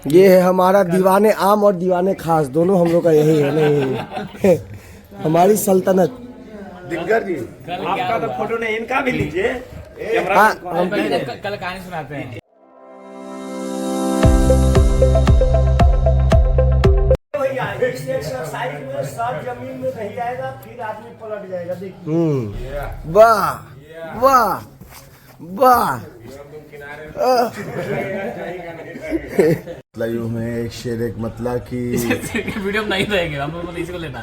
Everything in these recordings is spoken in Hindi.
ये है हमारा दीवाने आम और दीवाने खास, दोनों हम लोग का यही है नहीं हमारी सल्तनत। दिग्गर जी आपका तो फोटो नहीं, इनका भी लीजिए। हाँ, कल कहानी सुनाते हैं। एक्सरसाइज में सब जमीन में रह जाएगा, फिर आदमी पलट जाएगा। देखिए वाह वाह वाह। यूं है एक शेर एक मतला की वीडियो में नहीं रहेंगे हम लोग, इसी को लेना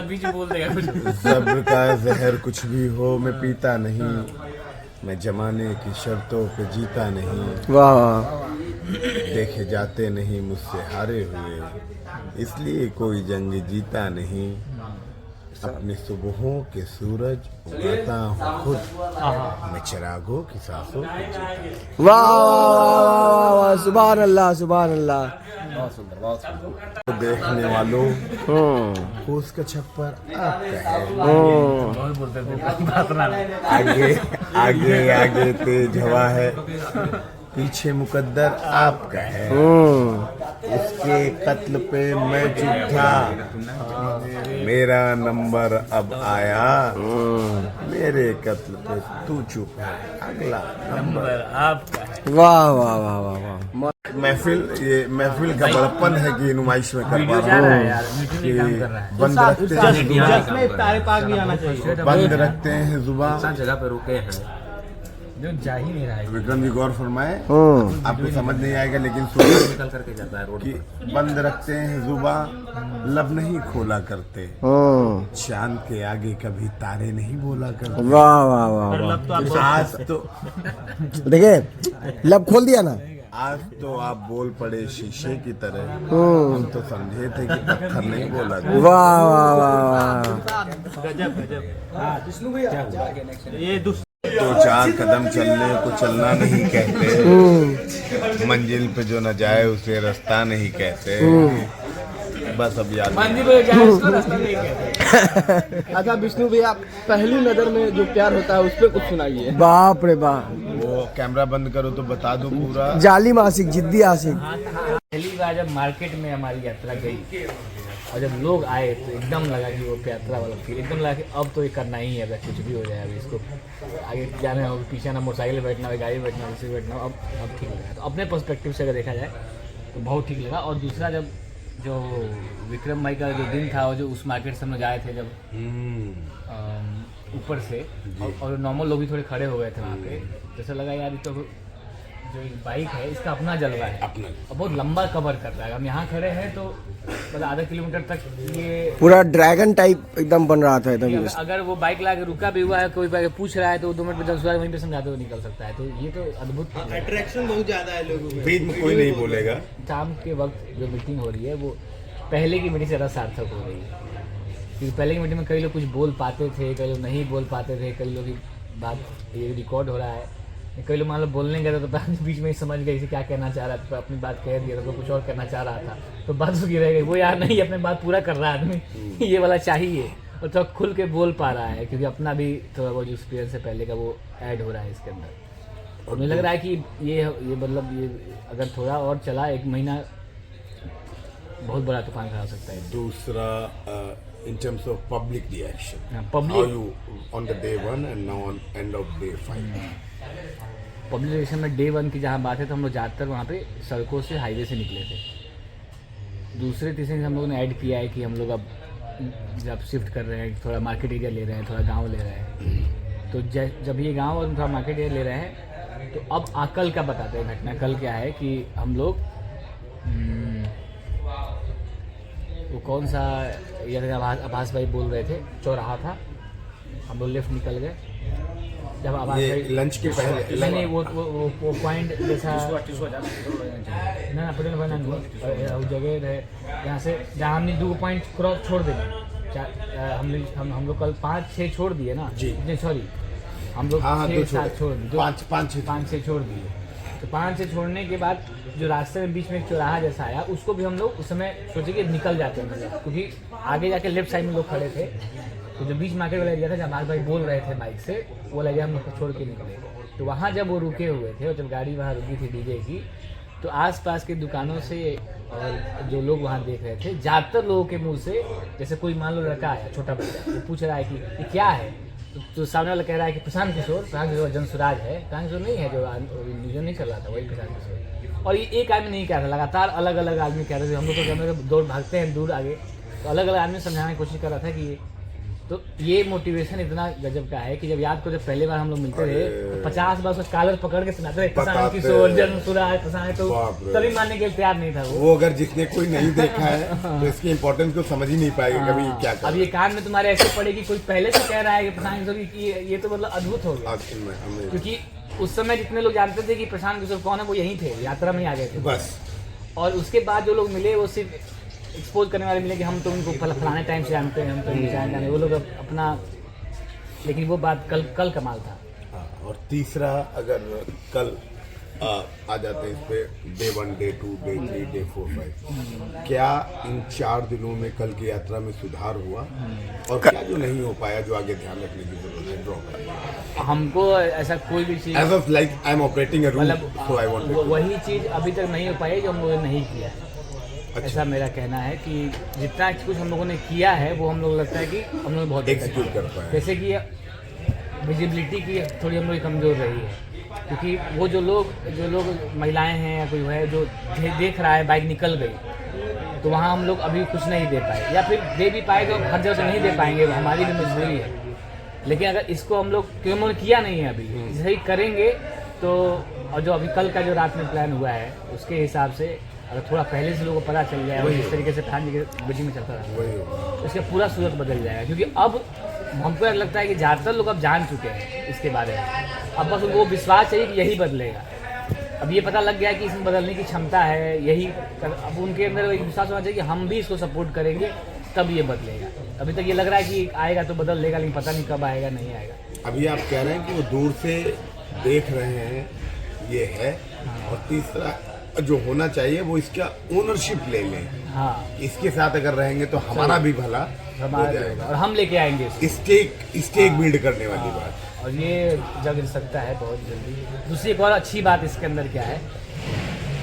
बीच में बोल देगा कुछ। जब्र का जहर कुछ भी हो मैं पीता नहीं, मैं जमाने की शर्तों पे जीता नहीं। वाह। देखे जाते नहीं मुझसे हारे हुए, इसलिए कोई जंग जीता नहीं। अपनी सुबहों के सूरज उगाता हूँ खुद, मैं चिरागों की सांसों पे जीता हूँ। वाह वाह वाह, सुभान अल्लाह सुभान अल्लाह। तो देखने वालों फूस का छप्पर आपका है, आगे आगे आगे तेज हवा है, पीछे मुकद्दर आपका है। उसके कत्ल पे मैं चुप था, मेरा नंबर अब आया, मेरे कत्ल पे तू चुप है, अगला नंबर आपका है। वाह वाह वाह वाह वाह। महफिल का बड़प्पन है कि नुमाइश में कर पा रहा हूँ। बंद रखते हैं जुबान, जगह पे रुके हैं जो जा ही नहीं रहा है। विक्रम जी गौर फरमाए, आपको समझ नहीं आएगा लेकिन निकल करके जाता है रोड कि बंद रखते हैं जुबान, लब नहीं खोला करते, चांद के आगे कभी तारे नहीं बोला करते। वाह वाह वाह वाह। आज तो देखिए लब खोल दिया ना। आज तो आप बोल पड़े शीशे की तरह, हम तो समझे थे कि पत्थर नहीं बोला करते। वाह वाह वाह वाह। तो 4 कदम चलने को चलना नहीं कहते, मंजिल पे जो न जाए उसे रास्ता नहीं कहते। बस अब याद मंदिर पे जाए उसको रास्ता नहीं कहते। अच्छा विष्णु भैया, पहली नजर में जो प्यार होता है उस पर कुछ सुनाइए। बाप रे बाप, वो कैमरा बंद करो तो बता दो पूरा। जालिम आशिक, जिद्दी आशिक। पहली बार जब मार्केट में हमारी यात्रा गई और जब लोग आए तो एकदम लगा कि वो यात्रा वाला फिर एकदम लगा कि अब तो ये करना ही है, अगर कुछ भी हो जाए अभी इसको आगे जाना हो, पीछे ना मोटरसाइकिल बैठना हो, गाड़ी बैठना हो, इसी बैठना हो, अब ठीक लगा। तो अपने पर्सपेक्टिव से अगर देखा जाए तो बहुत ठीक लगा। और दूसरा जब जो विक्रम भाई का जो दिन था और जो उस मार्केट से हम लोग आए थे जब ऊपर से, और नॉर्मल लोग भी थोड़े खड़े हो गए थे वहाँ पे, जैसा लगा यार तो जो बाइक है इसका अपना जलवा है, और बहुत लंबा कवर कर रहा है। हम यहाँ खड़े हैं तो मतलब आधा किलोमीटर तक ये पूरा ड्रैगन टाइप एकदम बन रहा था एकदम। अगर वो बाइक ला के रुका भी हुआ है, कोई पूछ रहा है तो 2 मिनट में 10 बार वहीं पे समझाते हुए निकल सकता है। तो ये तो अद्भुत अट्रैक्शन बहुत ज्यादा है लोगों में, बीच में कोई नहीं बोलेगा। शाम के वक्त जो मीटिंग हो रही है वो पहले की मीटिंग से ज़्यादा सार्थक हो रही है, क्योंकि पहले की मीटिंग में कई लोग कुछ बोल पाते थे, कई लोग नहीं बोल पाते थे, कई लोग की बात ये रिकॉर्ड हो रहा है, कई लोग मान लो बोलने गए तो बीच में ही समझ गए इसे क्या कहना चाह रहा था, अपनी बात कह दिया तो कुछ और करना चाह रहा था, तो बात उसकी रह गई। वो यार नहीं, अपनी बात पूरा कर रहा है आदमी ये वाला चाहिए, और थोड़ा खुल के बोल पा रहा है, क्योंकि अपना भी थोड़ा बहुत जो एक्सपीरियंस है पहले का वो ऐड हो रहा है इसके अंदर। और मुझे लग रहा है कि ये मतलब ये अगर थोड़ा और चला 1 महीना बहुत बड़ा तूफान खड़ा हो सकता है। दूसरा in terms of public reaction, public how you on the day 1 and now on end of day 5. Public relation में डे 1 की जहाँ बात है तो हम लोग ज़्यादातर वहाँ पे सड़कों से, हाईवे से निकले थे। दूसरे तीसरे हम लोगों ने ऐड किया है कि हम लोग अब जब शिफ्ट कर रहे हैं, थोड़ा मार्केट एरिया ले रहे हैं, थोड़ा गांव ले रहे हैं, तो जब ये गांव और थोड़ा मार्केट एरिया ले रहे हैं तो अब कल का बताते हैं घटना। कल क्या है कि हम लोग वो कौन सा ये आभास भाई बोल रहे थे, चौराहा था, हम लोग लेफ्ट निकल गए। जब आभास भाई लंच के पहले नहीं वो पॉइंट जैसा ना पटेल बना नहीं जगह रहे यहाँ से, जहाँ हमने 2 पॉइंट क्रॉस छोड़ दिए। हम लोग कल 5-6 छोड़ दिए ना जी, नहीं सॉरी हम लोग 6-7 छोड़ दिए, 5-6 छोड़ दिए। तो 5 से छोड़ने के बाद जो रास्ते में बीच में एक चौराहा जैसा आया, उसको भी हम लोग उस समय सोचे कि निकल जाते हैं, क्योंकि आगे जाके लेफ्ट साइड में लोग खड़े थे। तो जो बीच मार्केट वाला एरिया था जहाँ हमारे भाई बोल रहे थे बाइक से, वो एरिया हम लोग को छोड़ के निकले। तो वहाँ जब वो रुके हुए थे और जब गाड़ी वहाँ रुकी थी डीजे की, तो आसपास की दुकानों से और जो लोग वहाँ देख रहे थे, ज़्यादातर लोगों के मुंह से, जैसे कोई मान लो लड़का आया छोटा बच्चा, वो पूछ रहा है कि ये क्या है, तो सामने वाला कह रहा है कि प्रशांत किशोर जनसुराज है। प्रशांत किशोर नहीं है जो म्यूजियम नहीं चल रहा था, वही प्रशांत किशोर। और ये एक आदमी नहीं कह रहा था, लगातार अलग अलग आदमी कह रहे थे। हम लोग तो कैमरे के दौड़ भागते हैं दूर आगे, तो अलग अलग आदमी समझाने की कोशिश कर रहा था कि तो ये मोटिवेशन इतना गजब का है कि जब याद करो जब पहले बार हम लोग मिलते थे तो 50 बार उसका कॉलर पकड़ के सुनाते थे प्रशांत किशोर जनसुराज प्रशांत, तो तभी मानने के लिए तैयार नहीं था वो अगर जिसने कोई नहीं देखा है तो इसकी इम्पोर्टेंस को समझ ही नहीं पाएगा कभी क्या अब ये कान में तुम्हारे ऐसे पड़ेगी, कोई पहले से कह रहा है कि प्रशांत किशोर की, ये तो मतलब अद्भुत हो गया। क्योंकि उस समय जितने लोग जानते थे कि प्रशांत किशोर कौन है वो यहीं थे, यात्रा में आ गए थे बस। और उसके बाद जो लोग मिले वो सिर्फ एक्सपोज करने वाले मिले कि हम तो उनको फलाने टाइम से जानते हैं, हम तो उनको जानते हैं, वो लोग अपना। लेकिन वो बात कल कमाल था। हाँ, और तीसरा अगर कल आ जाते हैं इस पे डे 1, डे 2, डे 3, डे 4, 5, क्या इन 4 दिनों में कल की यात्रा में सुधार हुआ और क्या जो नहीं हो पाया जो आगे ध्यान रखने की जरूरत है ड्रॉ करना? हमको ऐसा कोई भी चीज़ age of like I am operating a room, so I want वही चीज़ अभी तक नहीं हो पाई जो हम लोगों ने नहीं किया। अच्छा। ऐसा मेरा कहना है कि जितना कुछ हम लोगों ने किया है वो हम लोग लगता है कि हम लोग बहुत एग्जीक्यूट कर पाए। जैसे कि विजिबिलिटी की थोड़ी हम लोग कमज़ोर रही है, क्योंकि वो जो लोग महिलाएं हैं या कोई है जो देख रहा है बाइक निकल गई, तो वहाँ हम लोग अभी कुछ नहीं दे पाए, या फिर दे भी पाए तो हर जगह से नहीं दे पाएंगे, हमारी भी मजबूरी है। लेकिन अगर इसको हम लोग क्यों हम लोग किया नहीं है अभी, सही करेंगे तो, और जो अभी कल का जो रात में प्लान हुआ है उसके हिसाब से अगर थोड़ा पहले से लोगों को पता चल जाए और जिस तरीके से फ्रांस जी के मीटिंग में चलता रहा तो इसका पूरा सूरत बदल जाएगा। क्योंकि अब हमको लगता है कि ज़्यादातर लोग अब जान चुके हैं इसके बारे में, अब बस उनको विश्वास चाहिए कि यही बदलेगा। अब ये पता लग गया कि इसमें बदलने की क्षमता है, यही अब उनके अंदर एक विश्वास होना चाहिए कि हम भी इसको सपोर्ट करेंगे तब ये बदलेगा। अभी तक ये लग रहा है कि आएगा तो बदल लेगा, लेकिन पता नहीं कब आएगा, नहीं आएगा। अभी आप कह रहे हैं कि वो दूर से देख रहे हैं, ये है। और तीसरा जो होना चाहिए वो इसका ओनरशिप ले लें। हाँ, इसके साथ अगर रहेंगे तो हमारा भी भला हो जाएगा और हम लेके आएंगे स्टेक बिल्ड करने वाली बात। और ये जग सकता है बहुत जल्दी। दूसरी एक और अच्छी बात इसके अंदर क्या है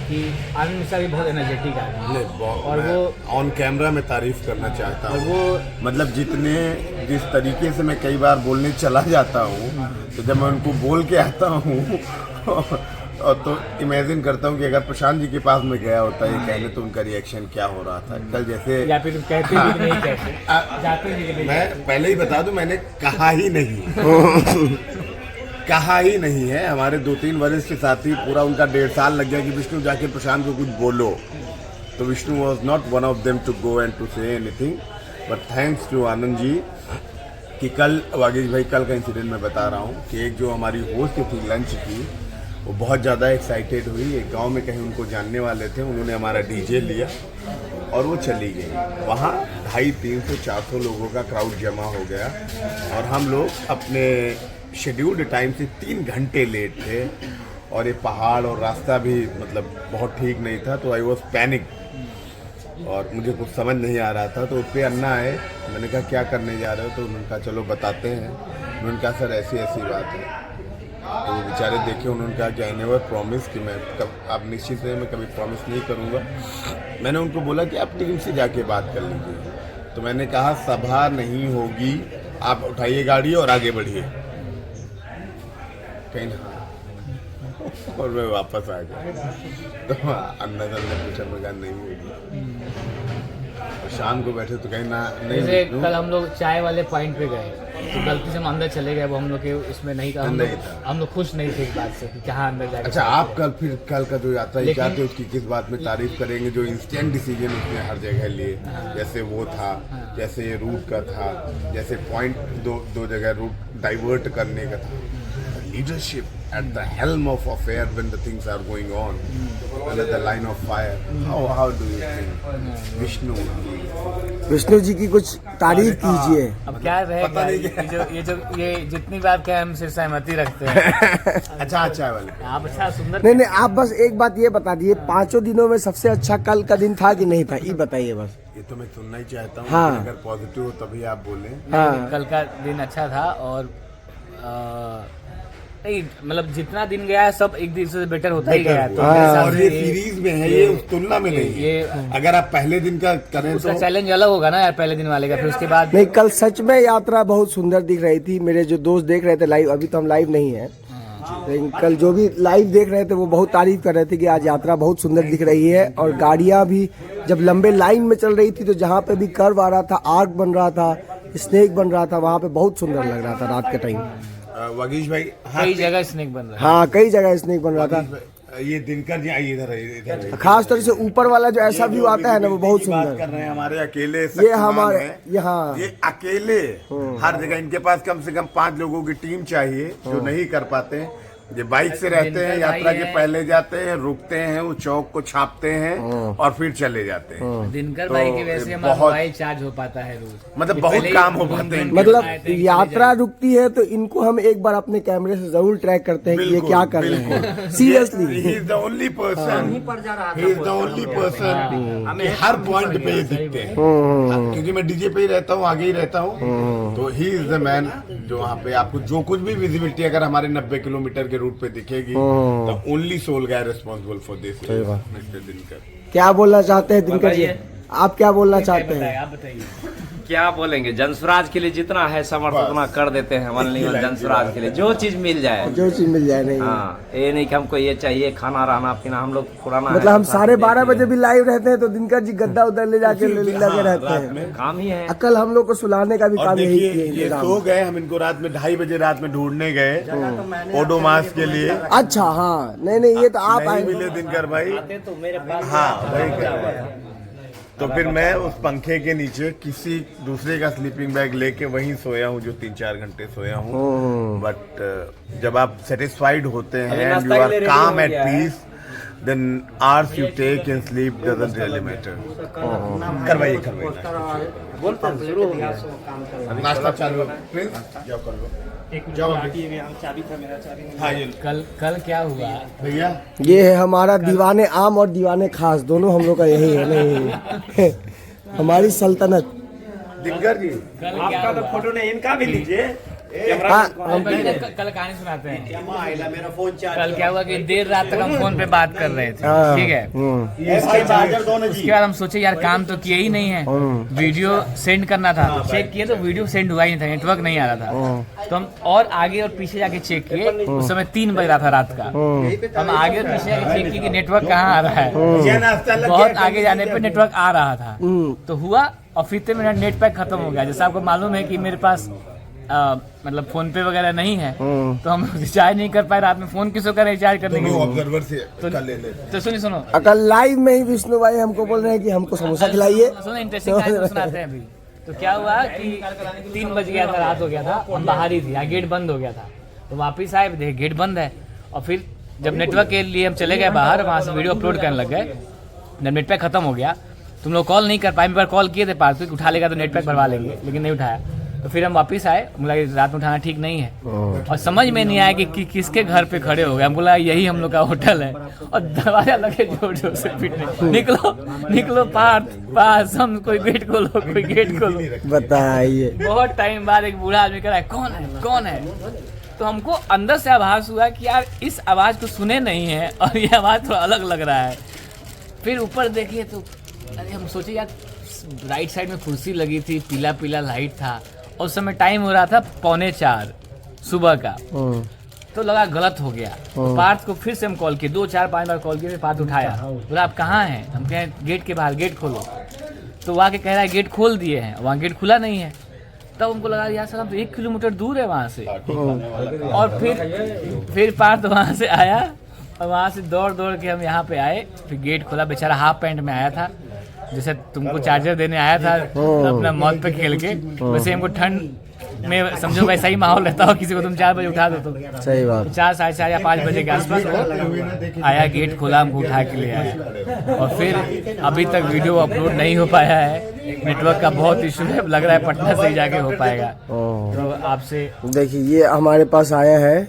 कि आनंद मिश्रा भी बहुत एनर्जेटिक आदमी है, और वो ऑन कैमरा में तारीफ करना चाहता और हूँ। वो मतलब जिस तरीके से मैं कई बार बोलने चला जाता हूँ, तो जब मैं उनको बोल के आता हूँ और तो इमेजिन करता हूँ कि अगर प्रशांत जी के पास में गया होता ये कहने तो उनका रिएक्शन क्या हो रहा था कल। जैसे या फिर कहते भी नहीं कहते, जाते भी मैं पहले ही बता दूं, मैंने कहा ही नहीं कहा ही नहीं है। हमारे 2-3 वरिष्ठ साथी पूरा उनका 1.5 साल लग गया कि विष्णु जाके प्रशांत को कुछ बोलो, तो Vishnu was not one of them to go and to say anything. But thanks to Anand ji कि कल वागीश भाई कल का इंसिडेंट मैं बता रहा हूँ कि एक जो हमारी होस्ट थी लंच की, वो बहुत ज़्यादा एक्साइटेड हुई। एक गांव में कहीं उनको जानने वाले थे, उन्होंने हमारा डीजे लिया और वो चली गई। वहाँ 250-300-400 लोगों का क्राउड जमा हो गया और हम लोग अपने शेड्यूल्ड टाइम से 3 घंटे लेट थे और ये पहाड़ और रास्ता भी मतलब बहुत ठीक नहीं था। तो आई वॉज पैनिक और मुझे कुछ समझ नहीं आ रहा था। तो उस पर अन्ना आए, मैंने कहा क्या करने जा रहे हो, तो उन्होंने कहा चलो बताते हैं। उन्होंने कहा सर ऐसी ऐसी बात है। तो वो बेचारे देखे, उन्होंने कहा कि आई नेवर प्रॉमिस कि मैं आप निश्चित रहे मैं कभी प्रॉमिस नहीं करूँगा। मैंने उनको बोला कि आप टीम से जाके बात कर लीजिए। तो मैंने कहा सभा नहीं होगी, आप उठाइए गाड़ी और आगे बढ़िए कहीं ना। और मैं वापस आ गया। तो अन्ना सर ने पूछा, मैं कहा नहीं होगी। और शाम को बैठे तो कहीं ना नहीं। जैसे कल हम लोग चाय वाले पॉइंट पे गए तो गलती से हम अंदर चले गए, वो हम लोग के उसमें नहीं था, हम लोग खुश नहीं थे इस बात से कि कहाँ अंदर जाके। अच्छा, आप कल का जो यात्रा ये चाहते उसकी किस बात में तारीफ करेंगे? जो इंस्टेंट डिसीजन उसने हर जगह लिए, जैसे वो था, जैसे ये रूट का था, जैसे पॉइंट दो जगह रूट डाइवर्ट करने का था। Leadership at the helm of affair when the things are going on, under the line of fire. How do you think? Vishnu ji की कुछ तारीफ कीजिए। अब क्या रहेगा, ये जितनी बात क्या हमसे सहमति रखते हैं। अच्छा वाले आप अच्छा सुंदर। नहीं, आप बस एक बात ये बता दिए, 5 दिनों में सबसे अच्छा कल का दिन था कि नहीं था, ये बताइए बस। ये तो मैं सुनना ही चाहता हूँ। हाँ। अगर पॉजिटिव हो तभी आप बोलें। हाँ। कल का दिन अच्छा था और नहीं मतलब जितना दिन गया है सब एक दिन से बेटर होता ही गया है। तो हाँ। मेरे हिसाब और से ये सीरीज में है, ये उस तुलना में नहीं है। ये अगर आप पहले दिन का करें उसका तो चैलेंज अलग होगा ना यार पहले दिन वाले का, फिर उसके बाद नहीं, कल सच में यात्रा बहुत सुंदर दिख रही थी। मेरे जो दोस्त देख रहे थे लाइव, अभी तो हम लाइव नहीं है, लेकिन कल जो भी लाइव देख रहे थे वो बहुत तारीफ कर रहे थे कि आज यात्रा बहुत सुंदर दिख रही है। और गाड़ियां भी जब लंबे लाइन में चल रही थी तो जहाँ पे भी कर्व आ रहा था, आर्क बन रहा था, स्नेक बन रहा था, वहाँ पे बहुत सुंदर लग रहा था रात के टाइम। वगीश भाई, कई जगह स्नेक बन रहा है। हाँ, कई जगह स्नेक बन रहा था। ये दिनकर जी आइए इधर खास तौर से ऊपर वाला जो ऐसा व्यू आता है ना वो बहुत बात सुंदर। कर रहे हैं। हमारे अकेले ये शक्तिमान हमारे हैं। यहाँ ये अकेले हर जगह, इनके पास कम से कम 5 लोगों की टीम चाहिए जो नहीं कर पाते हैं। ये बाइक से रहते हैं, यात्रा के पहले जाते हैं, रुकते हैं, वो चौक को छापते हैं और फिर चले जाते हैं। दिनकर तो भाई की वजह से हमारा बहुत- मोबाइल चार्ज हो पाता है रोज, मतलब बहुत काम हो पाते हैं। मतलब यात्रा रुकती है तो इनको हम एक बार अपने कैमरे से जरूर ट्रैक करते हैं कि ये क्या कर रहे हैं। Seriously he is the only person, he is the only person कि हर पॉइंट पे ये दिखते हैं। क्योंकि मैं डीजे पे ही रहता हूँ, आगे ही रहता हूँ, तो ही इज द मैन जो वहाँ पे आपको जो कुछ भी विजिबिलिटी अगर हमारे 90 किलोमीटर के रूट पे दिखेगी, the only sole guy responsible for this mister Dinkar. क्या बोलना चाहते हैं दिनकर जी? आप क्या बोलना चाहते हैं? आप बताइए। क्या बोलेंगे, जनसुराज के लिए जितना है समर्थ उतना कर देते हैं। ओनली जनसुराज के लिए जो चीज मिल जाए, जो चीज मिल जाए। नहीं, हाँ, ये नहीं कि हमको ये चाहिए, खाना रहना पीना, हम लोग पुराना मतलब हम 12:30 बजे भी लाइव रहते हैं तो दिनकर जी गद्दा उधर ले जाके लगे रहते हैं। काम ही है। कल हम लोग को सुलाने का भी और काम यही देखिए ये किया। सो गए, हम इनको रात में 2:30 बजे रात में ढूंढने गए ओडोमास के लिए। अच्छा, हाँ, नहीं ये तो आप नहीं आए। मिले दिनकर भाई। तो मेरे पास हाँ, वही कह रहे हैं। तो फिर मैं उस पंखे के नीचे किसी दूसरे का स्लीपिंग बैग लेके वहीं सोया हूँ, जो 3-4 घंटे सोया हूँ। बट जब आप सेटिस्फाइड होते हैं and you are calm at peace, then hours you take in sleep doesn't really matter. करवाइए नाश्ता चालू प्रिंस, जाओ कर लो। हाँ ये कल क्या हुआ भैया, ये है हमारा दीवाने आम और दीवाने खास, दोनों हम लोग का यही है। नहीं हमारी सल्तनत। दिनकर जी आपका तो फोटो नहीं, इनका भी लीजिए। हाँ, कल कहानी सुनाते हैं। कल क्या हुआ कि देर रात तक हम फोन पे बात कर रहे थे, हाँ। ठीक है। उसके बाद हम सोचे यार काम तो किए ही नहीं है, वीडियो सेंड करना था। तो चेक किए तो वीडियो सेंड हुआ ही नहीं था, नेटवर्क नहीं आ रहा था। तो हम और आगे और पीछे जाके चेक किए, उस समय 3 बज रहा था रात का। हम आगे और पीछे जाके चेक किए कि नेटवर्क कहाँ आ रहा है। बहुत आगे जाने पे नेटवर्क आ रहा था, तो हुआ और फिर मेरा नेट पैक खत्म हो गया। जैसे आपको मालूम है कि मेरे पास मतलब फोन पे वगैरह नहीं है, तो हम रिचार्ज नहीं कर पाए। रात में फोन किसको करें रिचार्ज करने के लिए? ऑब्जर्वर से कल ले ले। तो सुनो अकल लाइव में ही विष्णु भाई हमको बोल रहे हैं कि हमको समोसा खिलाइए। सुनो इंटरेस्टिंग कहानी सुनाते हैं अभी। तो क्या हुआ कि 3 बज गया था, रात हो गया था, हम बाहर ही थे, यहाँ गेट बंद हो गया था। तो वापिस आए, देखे गेट बंद है। और फिर जब नेटवर्क के लिए हम चले गए बाहर, वहाँ से वीडियो अपलोड करने लग गए। जब नेट पैक खत्म हो गया, तुम लोग कॉल नहीं कर पाए। एक बार कॉल किए थे पार्थ को, उठा लेगा तो नेट पैक भरवा लेंगे, लेकिन नहीं उठाया। तो फिर हम वापस आए, बोला रात में उठाना ठीक नहीं है। और समझ में नहीं आया कि किसके घर पे खड़े हो गए। हम बोला यही हम लोग का होटल है, और दरवाजा लगे जोर जोर से पीटने, निकलो पास हम, कोई गेट खोलो, कोई गेट खोलो। बताइए, बहुत टाइम बाद एक बूढ़ा आदमी कह रहा है कौन है। तो हमको अंदर से आभास हुआ कि यार इस आवाज को सुने नहीं है और ये आवाज थोड़ा अलग लग रहा है। फिर ऊपर देखिए तो अरे हम सोचे यार राइट साइड में कुर्सी लगी थी, पीला पीला लाइट था। उस समय टाइम हो रहा था 3:45 सुबह का। तो लगा गलत हो गया। तो पार्थ को फिर से हम कॉल किए, 2 4 5 बार कॉल किए, पार्थ उठाया। बोला आप कहाँ हैं? हम कहें गेट के बाहर, गेट खोलो। तो वहाँ के कह रहा है गेट खोल दिए हैं, वहाँ गेट खुला नहीं है। तब हमको लगा यार साहब 1 किलोमीटर दूर है वहाँ से। और फिर पार्थ वहाँ से आया और वहाँ से दौड़ के हम यहाँ पे आए। फिर गेट खोला, बेचारा हाफ पैंट में आया था, जैसे तुमको चार्जर देने आया था अपना मौत पे खेल के, वैसे हमको ठंड में समझो वैसा ही माहौल रहता हो। किसी को तुम 4 बजे उठा दो तो सही बात। 4 साढ़े 4 या 5 बजे के आसपास वो आया, गेट खोला, हमको उठा के ले आया। और फिर अभी तक वीडियो अपलोड नहीं हो पाया है, नेटवर्क का बहुत इशू है। लग रहा है पटना से ही जाके हो पाएगा। तो आपसे देखिए ये हमारे पास आया है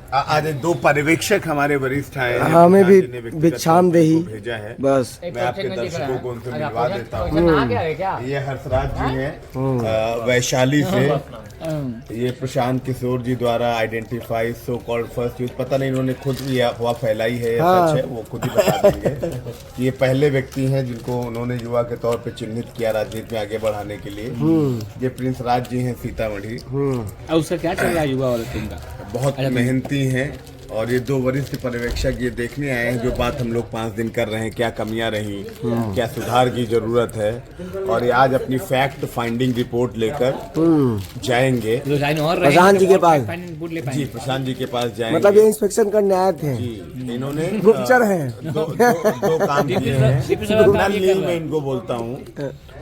आज 2 पर्यवेक्षक हमारे वरिष्ठ आए हैं। हमें भी जिन्हें व्यक्तिगत भिक्षाम देही तौर पे भेजा है। बस। मैं आपके दर्शकों को उनसे मिलवा देता हूँ। क्या ये हर्षराज जी हैं वैशाली से। ये प्रशांत किशोर जी द्वारा identify so called first youth, पता नहीं इन्होंने खुद ये अफवाह फैलाई है या सच है, वो खुद ही बता देंगे। ये पहले व्यक्ति हैं जिनको उन्होंने युवा के तौर पे चिन्हित किया राजनीति में आगे बढ़ाने के लिए। ये प्रिंस राज जी हैं सीतामढ़ी। उसका क्या चल रहा है युवा वाले टीम का? बहुत मेहनती हैं और ये 2 वरिष्ठ पर्यवेक्षक ये देखने आए हैं जो बात हम लोग 5 दिन कर रहे हैं, क्या कमियां रही, क्या सुधार की जरूरत है, और ये आज अपनी फैक्ट फाइंडिंग रिपोर्ट लेकर जाएंगे प्रशांत जी के पास। जी, प्रशांत जी के पास जाएंगे। मतलब ये इंस्पेक्शन करने आए थे जी, इन्होंने गुप्तचर हैं। दो काम किए हैं। नली मैं इनको बोलता हूँ,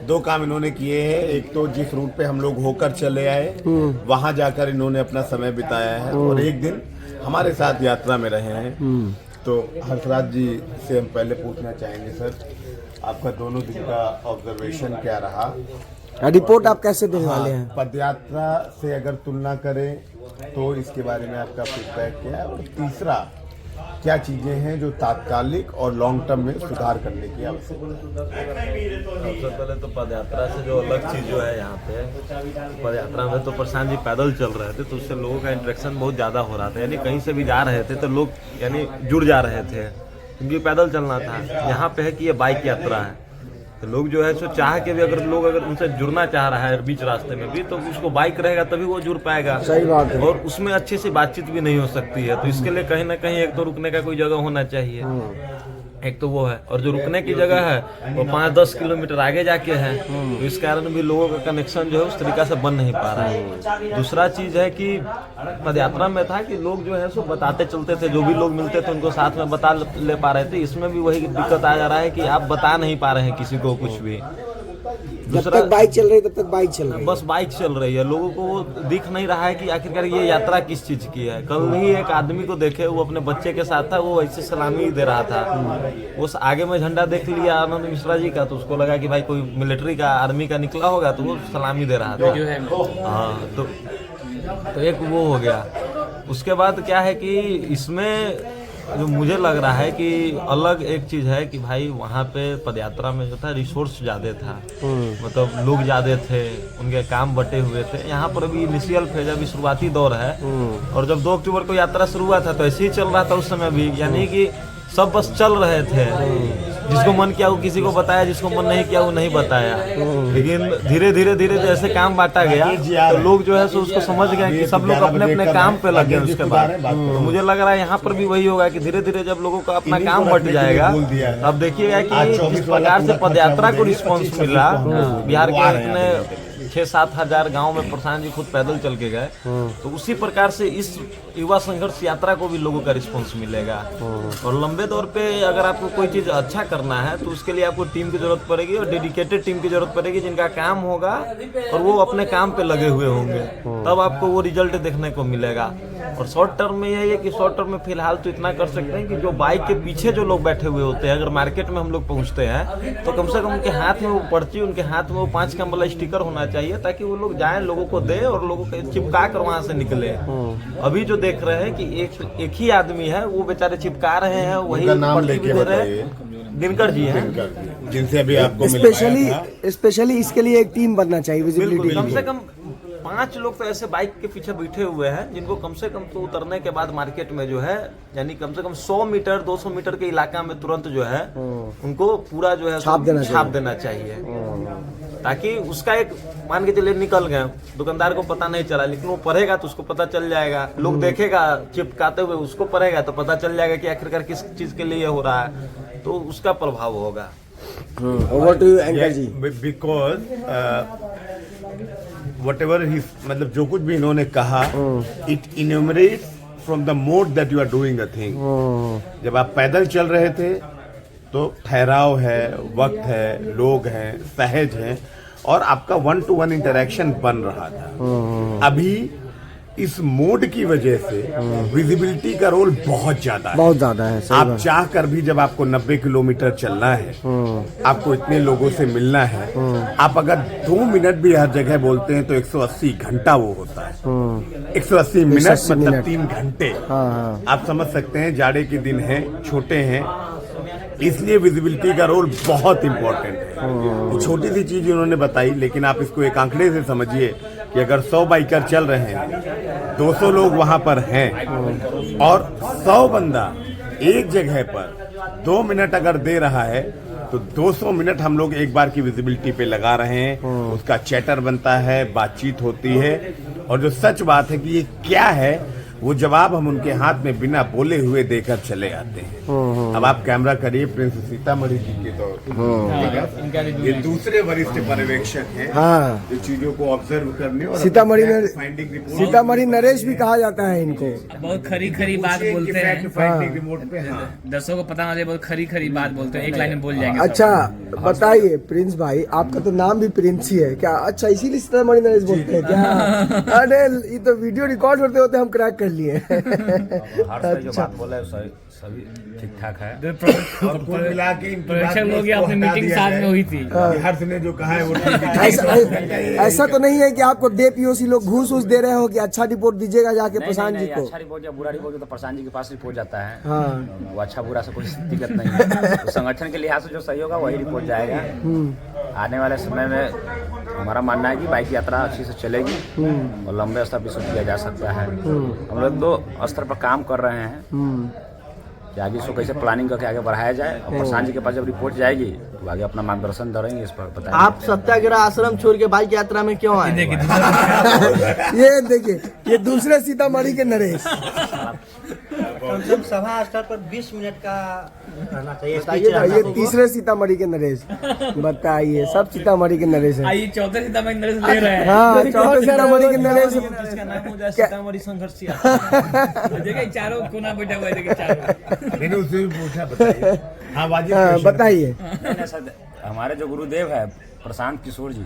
2 काम इन्होंने किए हैं। एक तो जिस रूट पे हम लोग होकर चले आए वहां जाकर इन्होंने अपना समय बिताया है, और एक दिन हमारे साथ यात्रा में रहे हैं। तो हर्षराज जी से हम पहले पूछना चाहेंगे, सर आपका दोनों दिन का ऑब्जर्वेशन क्या रहा? रिपोर्ट आप कैसे देने वाले हैं? पदयात्रा से अगर तुलना करें तो इसके बारे में आपका फीडबैक क्या है? और तीसरा, क्या चीजें हैं जो तात्कालिक और लॉन्ग टर्म में सुधार करने की आवश्यकता है? सबसे पहले तो पदयात्रा से जो अलग चीज जो है यहाँ पे, पदयात्रा में तो प्रशांत जी पैदल चल रहे थे तो उससे लोगों का इंटरेक्शन बहुत ज़्यादा हो रहा था, यानी कहीं से भी जा रहे थे तो लोग यानी जुड़ जा रहे थे, क्योंकि पैदल चलना था। यहाँ पे है कि ये बाइक यात्रा है तो लोग जो है सो चाह के भी अगर उनसे जुड़ना चाह रहा है बीच रास्ते में भी, तो उसको बाइक रहेगा तभी वो जुड़ पाएगा। सही बात है। और उसमें अच्छी सी बातचीत भी नहीं हो सकती है, तो इसके लिए कहीं ना कहीं एक तो रुकने का कोई जगह होना चाहिए, एक तो वो है। और जो रुकने की जगह है वो 5-10 किलोमीटर आगे जाके है, तो इस कारण भी लोगों का कनेक्शन जो है उस तरीका से बन नहीं पा रहा है। दूसरा चीज है कि पदयात्रा में था कि लोग जो है सो बताते चलते थे, जो भी लोग मिलते थे उनको साथ में बता ले पा रहे थे। इसमें भी वही दिक्कत आ जा रहा है कि आप बता नहीं पा रहे हैं किसी को कुछ भी। जब तक बाइक चल रही है तब तक बाइक चल रही है, बस बाइक चल रही है, लोगों को वो दिख नहीं रहा है कि आखिरकार ये यात्रा किस चीज की है। कल ही एक आदमी को देखे, वो अपने बच्चे के साथ था, वो ऐसे सलामी दे रहा था, वो आगे में झंडा देख लिया आनंद मिश्रा जी का, तो उसको लगा कि भाई कोई मिलिट्री का आर्मी का निकला होगा, तो वो सलामी दे रहा था। हाँ, तो एक वो हो गया। उसके बाद क्या है कि इसमें जो मुझे लग रहा है कि अलग एक चीज है कि भाई वहाँ पे पदयात्रा में जो था रिसोर्स ज्यादा था, मतलब लोग ज्यादा थे, उनके काम बटे हुए थे। यहाँ पर अभी इनिशियल फेज, अभी शुरुआती दौर है, और जब 2 अक्टूबर को यात्रा शुरू हुआ था तो ऐसे ही चल रहा था उस समय भी, यानी कि सब बस चल रहे थे, जिसको मन किया वो किसी को बताया, जिसको मन नहीं किया वो नहीं बताया। लेकिन धीरे धीरे जैसे काम बांटा गया तो लोग जो है सो उसको समझ गए कि सब लोग अपने अपने काम पे लग गए। उसके बाद तो मुझे लग रहा है यहाँ पर भी वही होगा कि धीरे धीरे जब लोगों का अपना काम बट जाएगा, अब देखिएगा कि जिस प्रकार से पदयात्रा को रिस्पॉन्स मिला, बिहार के इतने 6-7 हजार गाँव में प्रशांत जी खुद पैदल चल के गए, तो उसी प्रकार से इस युवा संघर्ष यात्रा को भी लोगों का रिस्पांस मिलेगा। और लंबे दौर पे अगर आपको कोई चीज अच्छा करना है तो उसके लिए आपको टीम की जरूरत पड़ेगी, और डेडिकेटेड टीम की जरूरत पड़ेगी, जिनका काम होगा और वो अपने काम पे लगे हुए होंगे, तब आपको वो रिजल्ट देखने को मिलेगा। और शॉर्ट टर्म में यही है कि शॉर्ट टर्म में फिलहाल तो इतना कर सकते हैं कि जो बाइक के पीछे जो लोग बैठे हुए होते हैं, अगर मार्केट में हम लोग पहुंचते हैं तो कम से कम उनके हाथ में वो पर्ची, उनके हाथ में वो 5 कम वाला स्टिकर होना चाहिए, ताकि वो लोग जाएं, लोगों को दे और लोगों को चिपका कर वहां से निकले। अभी जो देख रहे हैं कि एक ही आदमी है, वो बेचारे चिपका रहे हैं, वही नाम लेके बताइए। दिनकर जी हैं, जिनसे अभी आपको स्पेशली इसके लिए एक टीम बनना चाहिए, विजिबिलिटी। कम से कम 5 लोग तो ऐसे बाइक के पीछे बैठे हुए हैं जिनको कम से कम तो उतरने के बाद मार्केट में जो है, यानी कम से कम 100 मीटर 200 मीटर के इलाका में तुरंत जो है उनको पूरा जो है छाप देना चाहिए, ताकि उसका एक मान के चलिए निकल गए, दुकानदार को पता नहीं चला, लेकिन वो पढ़ेगा तो उसको पता चल जाएगा, लोग देखेगा चिपकाते हुए, उसको पढ़ेगा तो पता चल जाएगा कि आखिरकार किस चीज के लिए हो रहा है, तो उसका प्रभाव होगा। Over to anchor ji. Because whatever he, मतलब जो कुछ भी इन्होंने कहा, it enumerates from the mode that you are doing a thing. जब आप पैदल चल रहे थे तो ठहराव है, वक्त है, लोग हैं, सहज हैं, और आपका 1-to-1 इंटरेक्शन बन रहा था। अभी इस मोड की वजह से विजिबिलिटी का रोल बहुत ज्यादा है। बहुत ज्यादा है, सही आप बात। चाह कर भी जब आपको 90 किलोमीटर चलना है, आपको इतने लोगों से मिलना है, आप अगर 2 मिनट भी हर जगह बोलते हैं तो 180 घंटा वो होता है। 180 मिनट 180 मतलब मिनट। 3 घंटे। हाँ। आप समझ सकते हैं जाड़े के दिन हैं, छोटे हैं, इसलिए विजिबिलिटी का रोल बहुत इंपॉर्टेंट है। छोटी सी चीज उन्होंने बताई, लेकिन आप इसको एक आंकड़े से समझिए कि अगर 100 बाइकर चल रहे हैं, 200 लोग वहां पर हैं और 100 बंदा एक जगह पर 2 मिनट अगर दे रहा है तो 200 मिनट हम लोग एक बार की विजिबिलिटी पे लगा रहे हैं। उसका चैटर बनता है, बातचीत होती है, और जो सच बात है कि ये क्या है वो जवाब हम उनके हाथ में बिना बोले हुए देकर चले आते हैं। अब आप कैमरा करिए प्रिंस सीतामढ़ी जी के तौर पर, ये दूसरे वरिष्ठ पर्यवेक्षक हैं हाँ। जो चीजों को ऑब्जर्व करने और फाइंडिंग रिपोर्ट, सीतामढ़ी नरेश भी कहा जाता है इनको। बहुत खरी खरी बात बोलते हैं, फाइंडिंग रिपोर्ट पे। हाँ, दर्शकों को पता ना चले, बहुत खरी खरी बात बोलते हैं, एक लाइन में बोल जाएंगे। अच्छा बताइए प्रिंस भाई, आपका तो नाम भी प्रिंस ही है क्या? अच्छा, इसीलिए सीतामढ़ी नरेश बोलते हैं क्या? अरे ये तो वीडियो रिकॉर्ड होते होते हम क्रैक कर लिए। जो बात बोला है सभी ठीक ठाक है। और कुल मिला के इनकी बात प्रेक्षक में लोग इसको अपनी हटा मीटिंग दिया साथ जाए में हुई थी। कि हर्ष ने जो कहा है वो ठीक है। ऐसा तो नहीं है कि आपको डीपीओसी लोग घूस दे रहे हो कि अच्छा रिपोर्ट दीजिएगा जाके प्रशांत जी को? अच्छा रिपोर्ट या बुरा रिपोर्ट तो प्रशांत जी के पास रिपोर्ट जाता है। हाँ। वो अच्छा बुरा से कोई दिक्कत नहीं है। तो संगठन के लिहाज से जो सही होगा वही रिपोर्ट जाएगा। आने वाले समय में हमारा मानना है कि बाइक यात्रा अच्छी से चलेगी और लंबे स्तर पर शुरू किया जा सकता है। हम लोग 2 स्तर पर काम कर रहे हैं कि आगे इसको कैसे प्लानिंग करके आगे बढ़ाया जाए, और प्रशांत जी के पास जब रिपोर्ट जाएगी तो आगे अपना मार्गदर्शन करेंगे, इस पर बताएंगे। आप सत्याग्रह आश्रम छोड़ के बाइक यात्रा में क्यों आए? ये देखिए, ये दूसरे सीतामढ़ी के नरेश। कम से कम सभा स्तर पर 20 मिनट का रहना चाहिए। बताइए ना, ये तीसरे सीतामढ़ी के नरेश। बताइए, सब सीतामढ़ी के नरेश हैं। आइए चौथे सीतामढ़ी नरेश ले रहे हैं। हाँ, चौथे सीतामढ़ी के नरेश। जिसका नाम हो जाए सीतामढ़ी संघर्ष यात्रा। देखिए चारों कोना बैठा हुआ है, देखिए चारों। मैंने उससे भी पूछा, बताइए। हाँ, वाजिब हाँ, क्वेश्चन। बताइए। नहीं, सर, हमारे जो गुरुदेव है प्रशांत किशोर जी,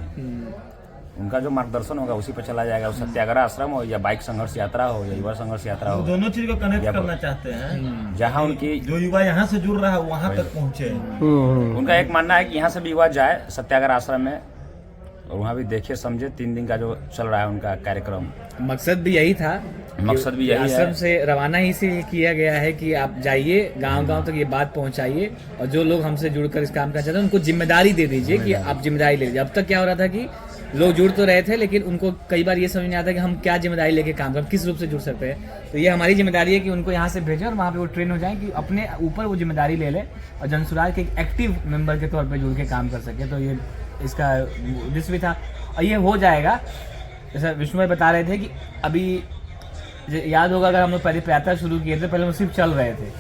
उनका जो मार्गदर्शन होगा उसी पर चला जाएगा। सत्याग्रह आश्रम हो या बाइक संघर्ष यात्रा हो या युवा संघर्ष यात्रा हो, दोनों चीज को कनेक्ट करना चाहते हैं। जहाँ उनकी जो युवा यहाँ से जुड़ रहा है वहाँ तक पहुँचे। उनका एक मानना है कि यहाँ से भी युवा जाए सत्याग्रह आश्रम में और वहाँ भी देखे समझे 3 दिन का जो चल रहा है उनका कार्यक्रम। मकसद भी यही था, मकसद भी यही आश्रम है। से रवाना ही से किया गया है कि आप जाइए गांव-गांव तक ये बात पहुंचाइए, और जो लोग हमसे जुड़कर इस काम करना चाहते हैं उनको जिम्मेदारी दे दीजिए कि आप जिम्मेदारी ले लीजिए। अब तक क्या हो रहा था कि लोग जुड़ तो रहे थे, लेकिन उनको कई बार ये समझ नहीं आता कि हम क्या जिम्मेदारी लेके काम करें, किस रूप से जुड़ सकते हैं। तो ये हमारी जिम्मेदारी है कि उनको यहाँ से भेजें और वहाँ पे वो ट्रेन हो जाएं कि अपने ऊपर वो जिम्मेदारी ले लें और जनसुराज के एक एक्टिव मेंबर के तौर पर जुड़ के काम कर सके। तो ये इसका उद्देश्य भी था और ये हो जाएगा। जैसा विष्णु भाई बता रहे थे कि अभी याद होगा, अगर हम लोग पहले यात्रा शुरू किए थे, पहले हम सिर्फ चल रहे थे,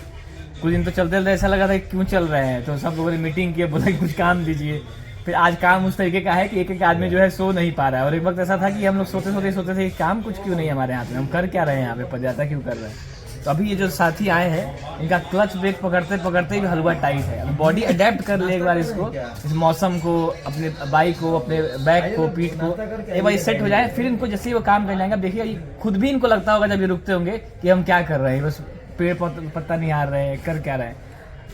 कुछ दिन तो चलते चलते ऐसा लगा था कि क्यों चल रहे हैं, तो सब लोगों ने मीटिंग की, बोला कि कुछ काम दीजिए। फिर आज काम उस तरीके का है कि एक एक आदमी जो है सो नहीं पा रहा है, और एक वक्त ऐसा था कि हम लोग सोते थे काम कुछ क्यों नहीं हमारे हाथ में, हम कर क्या रहे हैं यहाँ पे, पदयात्रा क्यों कर रहे हैं। तो अभी ये जो साथी आए हैं इनका क्लच ब्रेक पकड़ते पकड़ते भी हलवा टाइट है। बॉडी अडेप्ट कर ले एक बार इसको, इस मौसम को, अपने बाइक को, अपने बैक को, पीठ को एक बार सेट हो जाए, फिर इनको जैसे ही वो काम कर जाएंगे। देखिए ये खुद भी इनको लगता होगा जब ये रुकते होंगे कि हम क्या कर रहे हैं, बस पेड़ पत्ता निहार रहे हैं, कर क्या रहे हैं।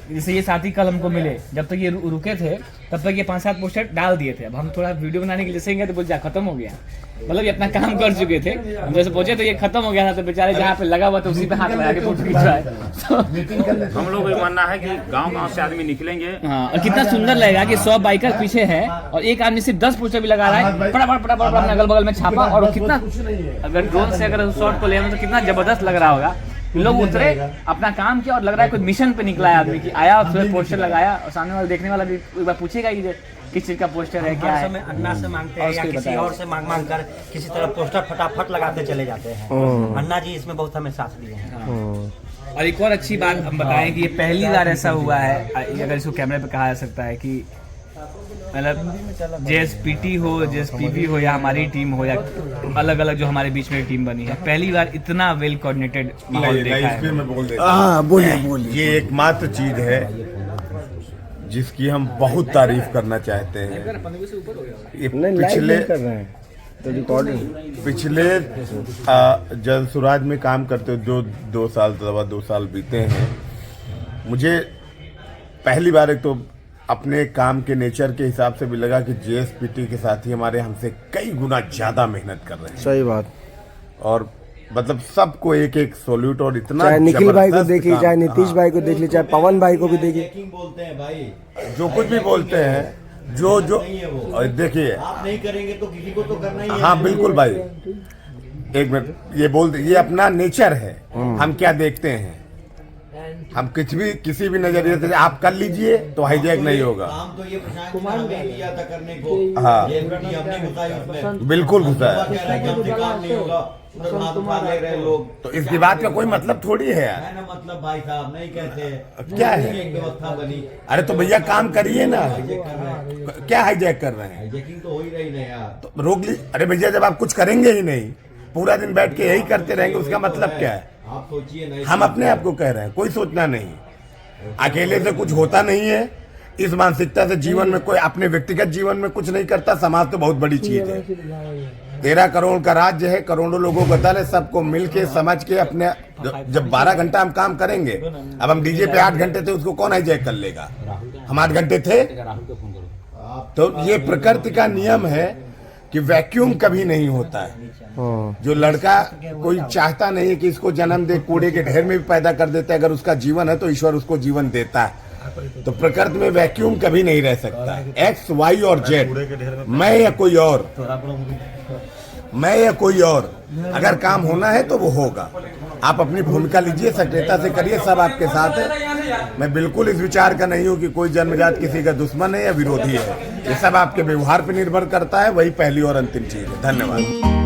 जैसे ये साथी कल हमको मिले, जब तक ये रुके थे तब तक ये 5-7 पोस्टर डाल दिए थे। अब हम थोड़ा वीडियो बनाने के लिए जैसे गए तो बोल जा खत्म हो गया, मतलब ये अपना काम कर चुके थे। हम जैसे पहुंचे तो ये खत्म हो गया था, तो बेचारे जहाँ पे लगा हुआ था उसी पे हाथ लगा के फोटो खिंचवाए। हम लोग को मानना है कि गांव-गांव से आदमी निकलेंगे। हाँ, और कितना सुंदर लगेगा कि 100 बाइकर पीछे है और एक आदमी सिर्फ 10 पोस्टर भी लगा रहा है, बड़ा अगल बगल में छापा, और कितना अगर ड्रोन से अगर शॉट को ले तो कितना जबरदस्त लग रहा होगा। लोग उतरे, अपना काम किया, और लग रहा है कोई मिशन पे निकला है आदमी की, आया और पोस्टर लगाया, और सामने वाला देखने वाला भी एक बार पूछेगा ही किस चीज का पोस्टर है, क्या है। अन्ना से मांगते हैं या किसी और से मांग कर किसी तरह पोस्टर फटाफट लगाते चले जाते हैं। अन्ना जी इसमें बहुत हमें साथ दिए हैं। और एक और अच्छी बात हम बताएं कि ये पहली बार ऐसा हुआ है, अगर इसको कैमरे पे कहा जा सकता है, कि मतलब JSPT हो, JSPB हो, या हमारी टीम हो, या अलग अलग जो हमारे बीच में टीम बनी है, पहली बार इतना वेल कोऑर्डिनेटेड माहौल देखा है। मैं बोल देता हूं। बोलिए। ये एकमात्र चीज है जिसकी हम बहुत तारीफ करना चाहते हैं। ये तो रिकॉर्डिंग पिछले जल सुराज में काम करते हुए जो 2 साल सवा 2 साल बीते हैं, मुझे पहली बार एक तो अपने काम के नेचर के हिसाब से भी लगा कि जेएसपीटी के साथी हमारे हमसे कई गुना ज्यादा मेहनत कर रहे हैं। सही बात। और मतलब सबको एक एक सॉल्यूट, और इतना चाहे निखिल भाई को जबरदस्त देखिए, काम। चाहे नीतीश भाई को देख लीजिए, चाहे पवन भाई को भी देखिए, जो कुछ भी बोलते हैं, जो और देखिए आप नहीं करेंगे तो किसी को तो करना ही है। हाँ बिल्कुल भाई, एक मिनट, ये अपना नेचर है। हम क्या देखते हैं, हम किसी भी नजरिए से आप कर लीजिए तो हाईजैक नहीं होगा। काम तो ये प्रशांत ने हमें दिया था करने को। हाँ। ये हमने घुसाई उसमें। बिल्कुल घुसा है। कह रहा है कि हमसे काम नहीं होगा, उधर हाथ उठा ले रहे लोग। तो इसकी बात का कोई मतलब थोड़ी है यार। है ना, मतलब भाई साहब नहीं कहते। क्या है? एक व्यवस्था बनी। अरे तो भैया काम करिए ना, हाईजैक कर रहे हैं। क्या हाईजैक कर रहे हैं? हाईजैकिंग तो हो ही रही ना यार। तो रोक ली। अरे भैया जब आप कुछ करेंगे ही नहीं, पूरा दिन बैठ के यही करते रहेंगे, उसका मतलब क्या है? आप सोचिए नहीं। हम अपने आप को कह रहे हैं, कोई सोचना नहीं। अकेले से कुछ होता नहीं है। इस मानसिकता से जीवन में कोई अपने व्यक्तिगत जीवन में कुछ नहीं करता। समाज तो बहुत बड़ी चीज है। 13 करोड़ का राज्य है, करोड़ों लोगों का दल है, सबको मिलके समझ के अपने जब 12 घंटा हम काम करेंगे, अब हम डीजे पे 8 घंटे थे, उसको कौन हाईजैक कर लेगा? हम 8 घंटे थे। तो ये प्रकृति का नियम है कि वैक्यूम कभी नहीं होता है। जो लड़का कोई चाहता नहीं है कि इसको जन्म दे, कूड़े के ढेर में भी पैदा कर देता है। अगर उसका जीवन है तो ईश्वर उसको जीवन देता है। तो प्रकृति में वैक्यूम कभी नहीं रह सकता। एक्स, वाई और जेड, मैं या कोई और, मैं या कोई और, अगर काम होना है तो वो होगा। आप अपनी भूमिका लीजिए, सक्रियता से करिए, सब आपके साथ है। मैं बिल्कुल इस विचार का नहीं हूँ कि कोई जन्मजात किसी का दुश्मन है या विरोधी है। ये सब आपके व्यवहार पर निर्भर करता है, वही पहली और अंतिम चीज है। धन्यवाद।